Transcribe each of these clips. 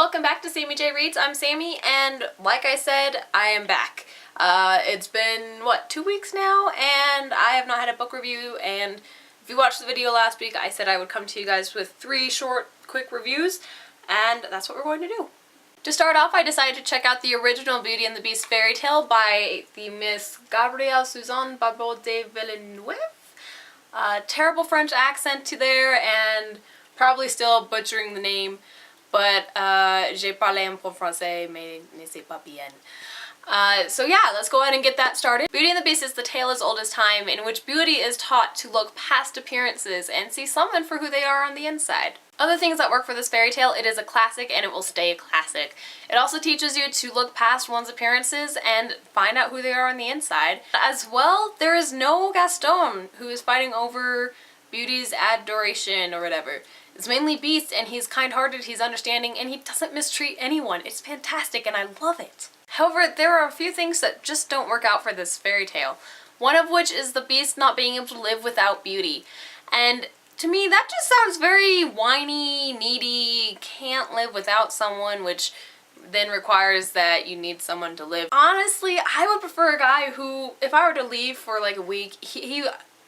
Welcome back to Sami J Reads. I'm Sami, and like I said, I am back. It's been, what, 2 weeks now, and I have not had a book review, and if you watched the video last week, I said I would come to you guys with 3 short, quick reviews, and that's what we're going to do. To start off, I decided to check out the original Beauty and the Beast fairy tale by the Miss Gabrielle-Suzanne de Villeneuve. Terrible French accent to there, and probably still butchering the name. But j'ai parlé un peu français, mais ne sais pas bien. So yeah, let's go ahead and get that started. Beauty and the Beast is the tale as old as time, in which Beauty is taught to look past appearances and see someone for who they are on the inside. Other things that work for this fairy tale: it is a classic and it will stay a classic. It also teaches you to look past one's appearances and find out who they are on the inside. As well, there is no Gaston, who is fighting over Beauty's adoration or whatever. It's mainly Beast, and he's kind-hearted, he's understanding, and he doesn't mistreat anyone. It's fantastic, and I love it. However, there are a few things that just don't work out for this fairy tale. One of which is the Beast not being able to live without Beauty. And to me, that just sounds very whiny, needy, can't live without someone, which then requires that you need someone to live. Honestly, I would prefer a guy who, if I were to leave for like a week,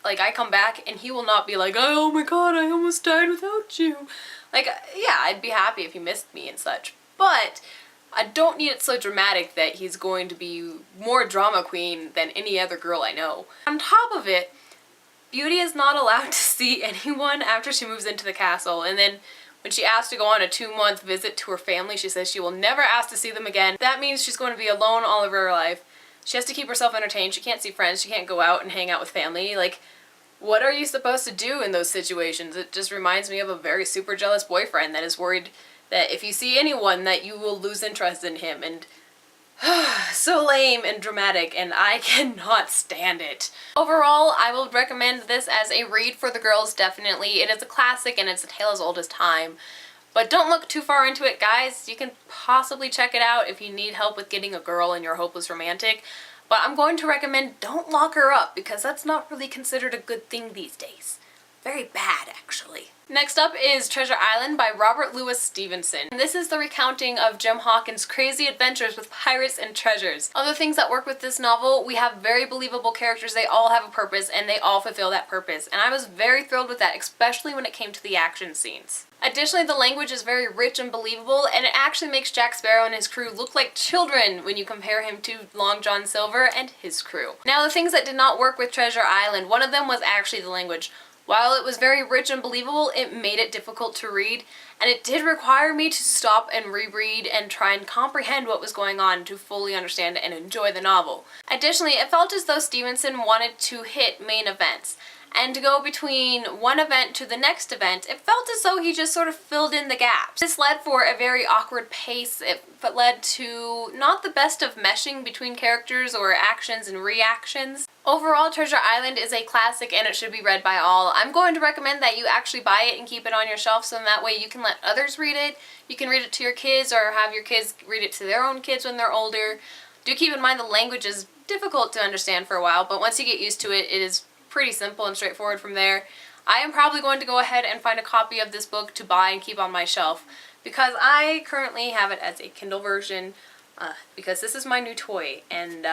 like, I come back and he will not be like, oh my god, I almost died without you. Like, yeah, I'd be happy if he missed me and such, but I don't need it so dramatic that he's going to be more drama queen than any other girl I know. On top of it, Beauty is not allowed to see anyone after she moves into the castle, and then when she asks to go on a 2-month visit to her family, she says she will never ask to see them again. That means she's going to be alone all of her life. She has to keep herself entertained, she can't see friends, she can't go out and hang out with family. Like, what are you supposed to do in those situations? It just reminds me of a very super jealous boyfriend that is worried that if you see anyone that you will lose interest in him, and so lame and dramatic, and I cannot stand it. Overall, I will recommend this as a read for the girls, definitely. It is a classic and it's a tale as old as time. But don't look too far into it, guys. You can possibly check it out if you need help with getting a girl and you're a hopeless romantic. But I'm going to recommend don't lock her up, because that's not really considered a good thing these days. Very bad, actually. Next up is Treasure Island by Robert Louis Stevenson. And this is the recounting of Jim Hawkins' crazy adventures with pirates and treasures. Other things that work with this novel: we have very believable characters, they all have a purpose, and they all fulfill that purpose. And I was very thrilled with that, especially when it came to the action scenes. Additionally, the language is very rich and believable, and it actually makes Jack Sparrow and his crew look like children when you compare him to Long John Silver and his crew. Now, the things that did not work with Treasure Island, one of them was actually the language. While it was very rich and believable, it made it difficult to read, and it did require me to stop and reread and try and comprehend what was going on to fully understand and enjoy the novel. Additionally, it felt as though Stevenson wanted to hit main events, and to go between one event to the next event, it felt as though he just sort of filled in the gaps. This led for a very awkward pace. It led to not the best of meshing between characters or actions and reactions. Overall, Treasure Island is a classic and it should be read by all. I'm going to recommend that you actually buy it and keep it on your shelf, so that way you can let others read it. You can read it to your kids or have your kids read it to their own kids when they're older. Do keep in mind the language is difficult to understand for a while, but once you get used to it, it is pretty simple and straightforward from there. I am probably going to go ahead and find a copy of this book to buy and keep on my shelf, because I currently have it as a Kindle version, because this is my new toy, and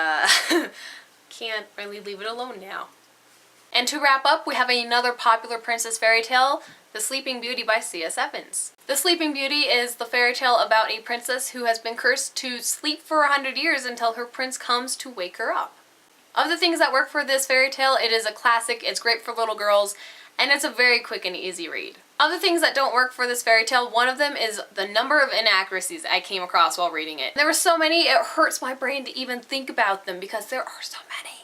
can't really leave it alone now. And to wrap up, we have another popular princess fairy tale, The Sleeping Beauty by C.S. Evans. The Sleeping Beauty is the fairy tale about a princess who has been cursed to sleep for 100 years until her prince comes to wake her up. Of the things that work for this fairy tale, it is a classic, it's great for little girls, and it's a very quick and easy read. Other things that don't work for this fairy tale, one of them is the number of inaccuracies I came across while reading it. There were so many, it hurts my brain to even think about them because there are so many.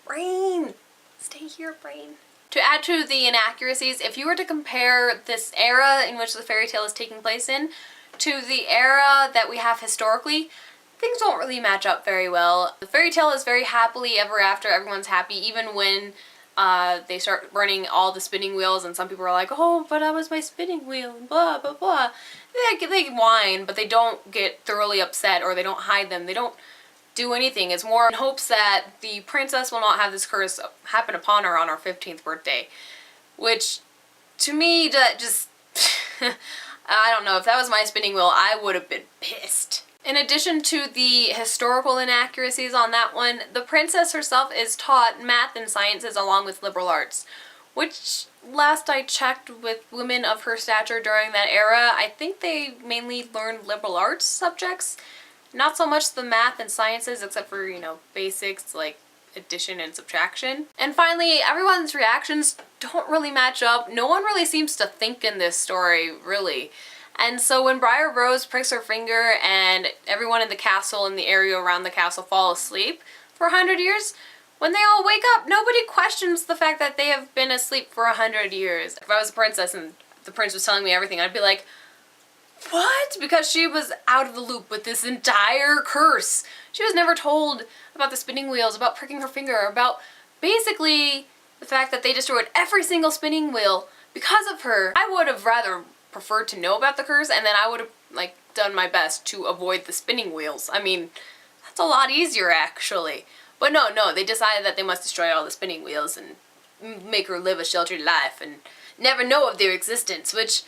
Brain! Stay here, brain. To add to the inaccuracies, if you were to compare this era in which the fairy tale is taking place in to the era that we have historically, things don't really match up very well. The fairy tale is very happily ever after, everyone's happy, even when they start burning all the spinning wheels and some people are like, oh, but that was my spinning wheel, and blah, blah, blah. They whine, but they don't get thoroughly upset, or they don't hide them. They don't do anything. It's more in hopes that the princess will not have this curse happen upon her on her 15th birthday. Which, to me, that just... I don't know, if that was my spinning wheel, I would have been pissed. In addition to the historical inaccuracies on that one, the princess herself is taught math and sciences along with liberal arts, which, last I checked with women of her stature during that era, I think they mainly learned liberal arts subjects. Not so much the math and sciences, except for, you know, basics like addition and subtraction. And finally, everyone's reactions don't really match up. No one really seems to think in this story, really. And so when Briar Rose pricks her finger and everyone in the castle and the area around the castle fall asleep for 100 years, when they all wake up, nobody questions the fact that they have been asleep for 100 years. If I was a princess and the prince was telling me everything, I'd be like, what? Because she was out of the loop with this entire curse. She was never told about the spinning wheels, about pricking her finger, about basically the fact that they destroyed every single spinning wheel because of her. I would have rather preferred to know about the curse, and then I would have, like, done my best to avoid the spinning wheels. I mean, that's a lot easier, actually. But no, they decided that they must destroy all the spinning wheels and make her live a sheltered life and never know of their existence, which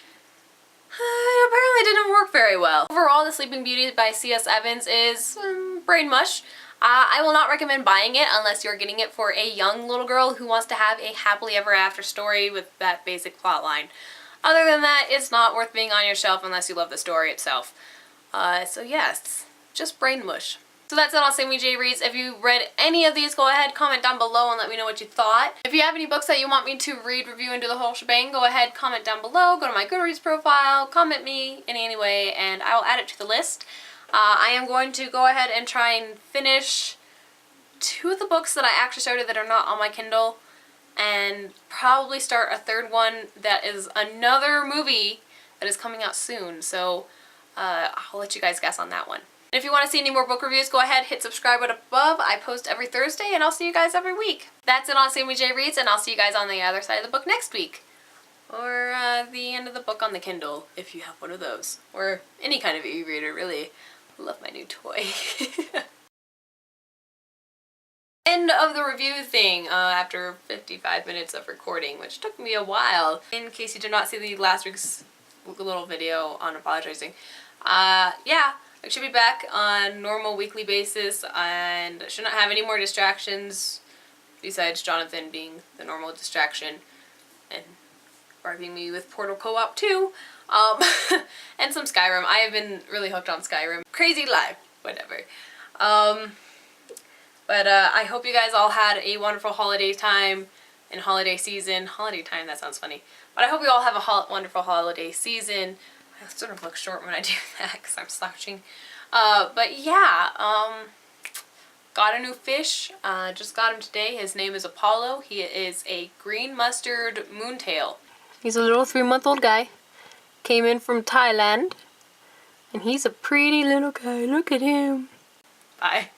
apparently didn't work very well. Overall, The Sleeping Beauty by C.S. Evans is brain mush. I will not recommend buying it unless you're getting it for a young little girl who wants to have a happily ever after story with that basic plot line. Other than that, it's not worth being on your shelf unless you love the story itself. So yes, just brain mush. So that's it on Sami J Reads. If you read any of these, go ahead, comment down below and let me know what you thought. If you have any books that you want me to read, review, and do the whole shebang, go ahead, comment down below, go to my Goodreads profile, comment me in any way, and I will add it to the list. I am going to go ahead and try and finish 2 of the books that I actually started that are not on my Kindle, and probably start a 3rd one that is another movie that is coming out soon, so I'll let you guys guess on that one. If you want to see any more book reviews, go ahead, hit subscribe right above. I post every Thursday, and I'll see you guys every week. That's it on Sami J Reads, and I'll see you guys on the other side of the book next week. Or the end of the book on the Kindle, if you have one of those. Or any kind of e-reader, really. I love my new toy. End of the review thing after 55 minutes of recording, which took me a while. In case you did not see the last week's little video on apologizing. Yeah. I should be back on normal weekly basis and should not have any more distractions besides Jonathan being the normal distraction and bribing me with Portal Co-op 2 and some Skyrim. I have been really hooked on Skyrim. Crazy life, whatever. But I hope you guys all had a wonderful holiday time and holiday season. Holiday time, that sounds funny. But I hope you all have a wonderful holiday season. I sort of look short when I do that because I'm slouching. But yeah, got a new fish. Just got him today. His name is Apollo. He is a green mustard moontail. He's a little 3-month-old guy. Came in from Thailand. And he's a pretty little guy. Look at him. Bye.